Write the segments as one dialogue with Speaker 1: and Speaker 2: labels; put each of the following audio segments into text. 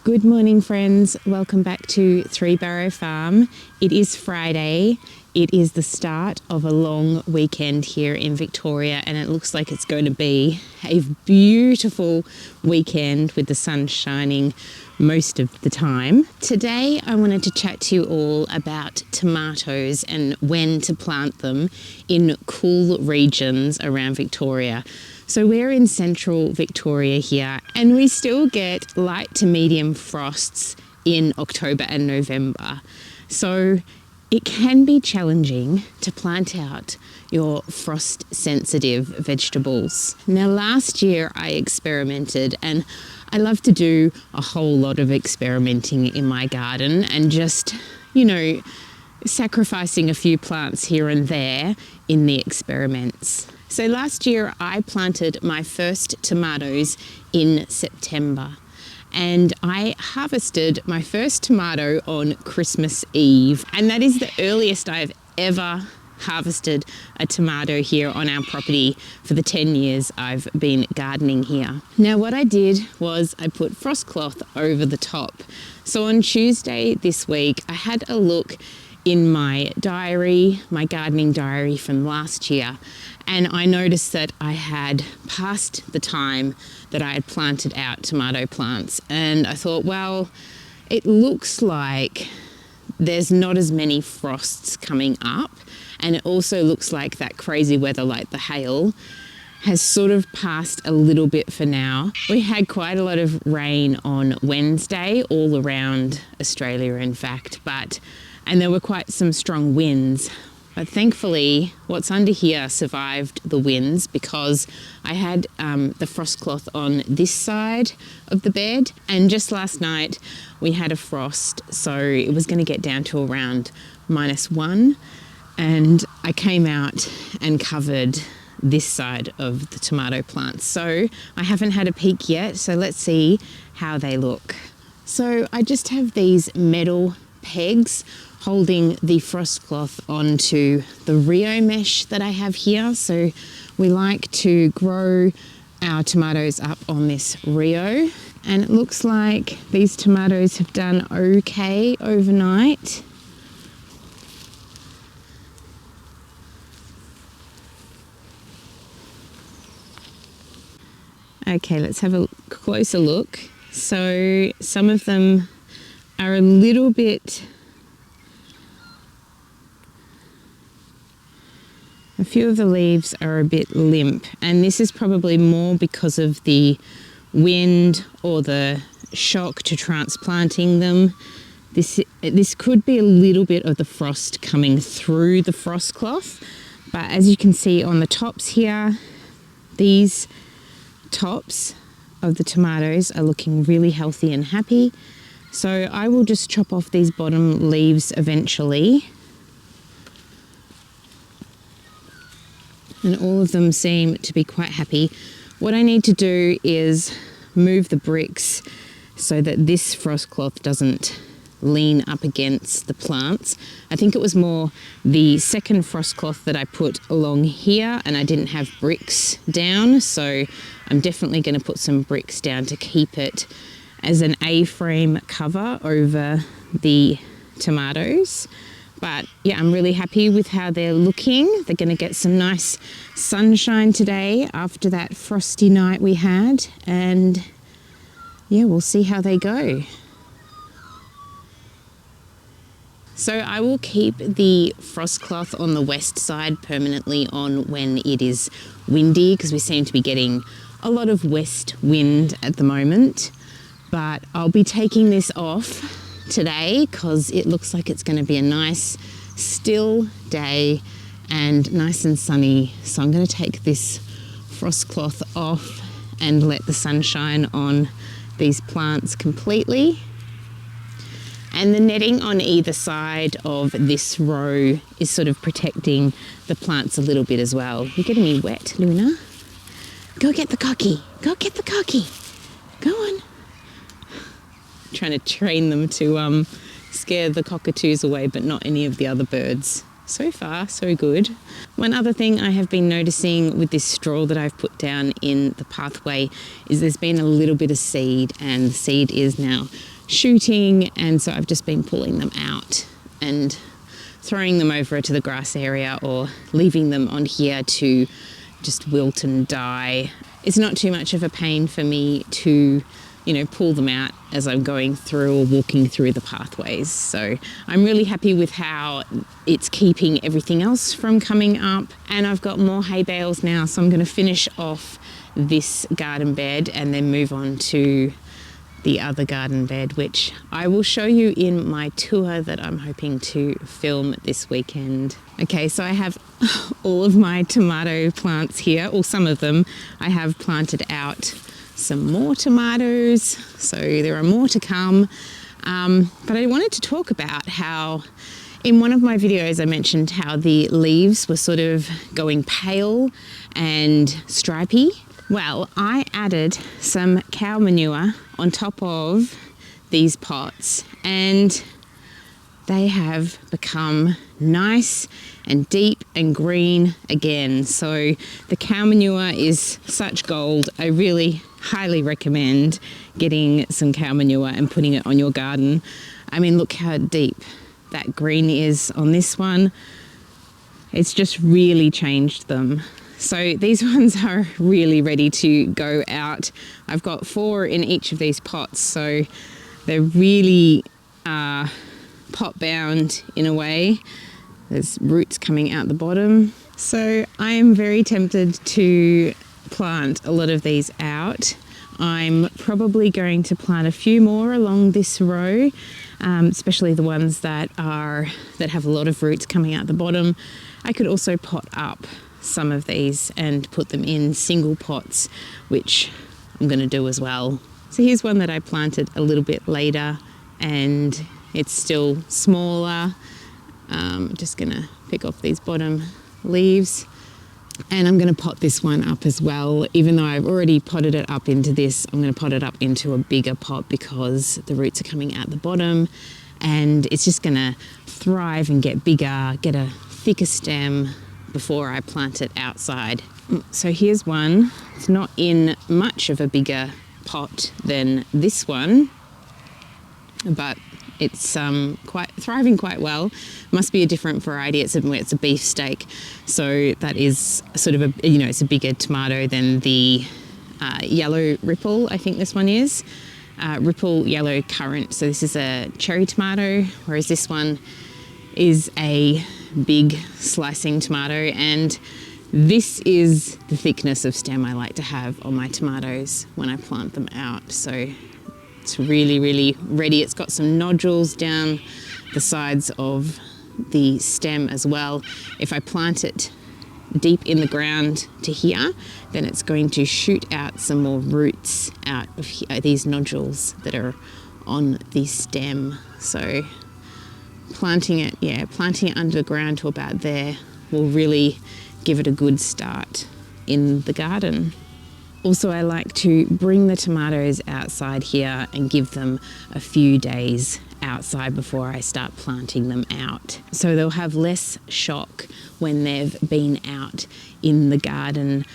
Speaker 1: Good morning, friends. Welcome back to Three Barrow Farm. It is Friday. It is the start of a long weekend here in Victoria, and it looks like it's going to be a beautiful weekend with the sun shining most of the time. Today, I wanted to chat to you all about tomatoes and when to plant them in cool regions around Victoria. So we're in central Victoria here, and we still get light to medium frosts in October and November. So it can be challenging to plant out your frost sensitive vegetables. Now, last year I experimented, and I love to do a whole lot of experimenting in my garden and just, sacrificing a few plants here and there in the experiments. So last year I planted my first tomatoes in September, and I harvested my first tomato on Christmas Eve, and that is the earliest I've ever harvested a tomato here on our property for the 10 years I've been gardening here. Now, what I did was I put frost cloth over the top. So on Tuesday this week, I had a look in my diary, my gardening diary from last year, and I noticed that I had passed the time that I had planted out tomato plants, and I thought, well, it looks like there's not as many frosts coming up, and it also looks like that crazy weather, like the hail, has sort of passed a little bit for now. We had quite a lot of rain on Wednesday all around Australia, in fact, and there were quite some strong winds. But thankfully, what's under here survived the winds because I had the frost cloth on this side of the bed. And just last night, we had a frost, so it was going to get down to around -1. And I came out and covered this side of the tomato plants. So I haven't had a peek yet, so let's see how they look. So I just have these metal pegs holding the frost cloth onto the Rio mesh that I have here. So we like to grow our tomatoes up on this Rio, and it looks like these tomatoes have done okay overnight. Okay, let's have a closer look. So some of them are a little bit, a few of the leaves are a bit limp, and this is probably more because of the wind or the shock to transplanting them. This could be a little bit of the frost coming through the frost cloth, but as you can see on the tops here, these tops of the tomatoes are looking really healthy and happy. So I will just chop off these bottom leaves eventually. And all of them seem to be quite happy. What I need to do is move the bricks so that this frost cloth doesn't lean up against the plants. I think it was more the second frost cloth that I put along here, and I didn't have bricks down, so I'm definitely going to put some bricks down to keep it as an A-frame cover over the tomatoes. But yeah, I'm really happy with how they're looking. They're going to get some nice sunshine today after that frosty night we had, and yeah, we'll see how they go. So I will keep the frost cloth on the west side permanently on when it is windy, because we seem to be getting a lot of west wind at the moment. But I'll be taking this off today because it looks like it's going to be a nice still day and nice and sunny. So I'm going to take this frost cloth off and let the sun shine on these plants completely. And the netting on either side of this row is sort of protecting the plants a little bit as well. You're getting me wet, Luna. Go get the cocky. Go get the cocky. Go on. Trying to train them to scare the cockatoos away, but not any of the other birds. So far, so good. One other thing I have been noticing with this straw that I've put down in the pathway is there's been a little bit of seed, and the seed is now shooting, and so I've just been pulling them out and throwing them over to the grass area or leaving them on here to just wilt and die. It's not too much of a pain for me to, pull them out as I'm going through or walking through the pathways. So I'm really happy with how it's keeping everything else from coming up. And I've got more hay bales now, so I'm going to finish off this garden bed and then move on to the other garden bed, which I will show you in my tour that I'm hoping to film this weekend. Okay, so I have all of my tomato plants here, or some of them. I have planted out some more tomatoes, so there are more to come. But I wanted to talk about how in one of my videos I mentioned how the leaves were sort of going pale and stripy. Well, I added some cow manure on top of these pots and they have become nice and deep and green again. So the cow manure is such gold. I really highly recommend getting some cow manure and putting it on your garden. I mean, look how deep that green is on this one. It's just really changed them. So these ones are really ready to go out. I've got 4 in each of these pots, so they're really pot bound in a way. There's roots coming out the bottom. So I am very tempted to plant a lot of these out. I'm probably going to plant a few more along this row, especially the ones that have a lot of roots coming out the bottom. I could also pot up some of these and put them in single pots, which I'm going to do as well. So here's one that I planted a little bit later and it's still smaller. Just going to pick off these bottom leaves and I'm going to pot this one up as well. Even though I've already potted it up into this, I'm going to pot it up into a bigger pot because the roots are coming out the bottom and it's just going to thrive and get bigger, get a thicker stem before I plant it outside. So here's one. It's not in much of a bigger pot than this one, but it's thriving quite well. Must be a different variety. It's a beefsteak, so that is sort of it's a bigger tomato than the yellow ripple. I think this one is ripple yellow currant. So this is a cherry tomato, whereas this one is a big slicing tomato, and this is the thickness of stem I like to have on my tomatoes when I plant them out. So it's really, really ready. It's got some nodules down the sides of the stem as well. If I plant it deep in the ground to here, then it's going to shoot out some more roots out of these nodules that are on the stem. So planting it under the ground to about there will really give it a good start in the garden. Also, I like to bring the tomatoes outside here and give them a few days outside before I start planting them out. So they'll have less shock when they've been out in the garden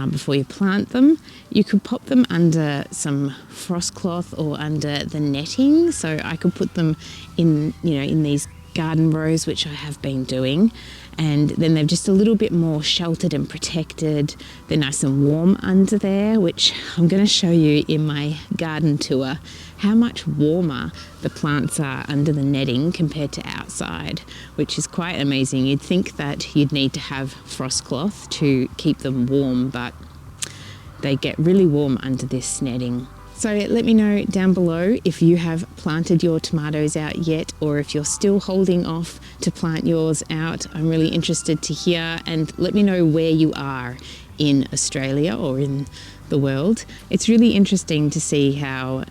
Speaker 1: before you plant them. You could pop them under some frost cloth or under the netting. So I could put them in these garden rows, which I have been doing, and then they're just a little bit more sheltered and protected. They're nice and warm under there, which I'm going to show you in my garden tour how much warmer the plants are under the netting compared to outside, which is quite amazing. You'd think that you'd need to have frost cloth to keep them warm, but they get really warm under this netting. So let me know down below if you have planted your tomatoes out yet, or if you're still holding off to plant yours out. I'm really interested to hear, and let me know where you are in Australia or in the world. It's really interesting to see how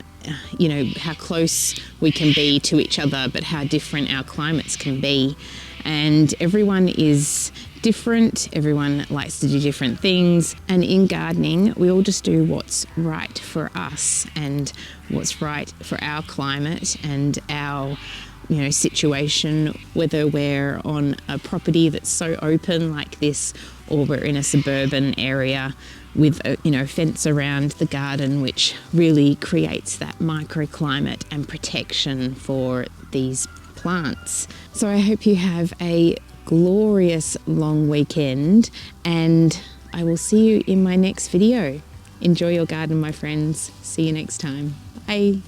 Speaker 1: close we can be to each other, but how different our climates can be. And everyone is different, everyone likes to do different things, and in gardening we all just do what's right for us and what's right for our climate and our situation, whether we're on a property that's so open like this or we're in a suburban area with a fence around the garden, which really creates that microclimate and protection for these plants. So I hope you have a glorious long weekend, and I will see you in my next video. Enjoy your garden, my friends. See you next time. Bye.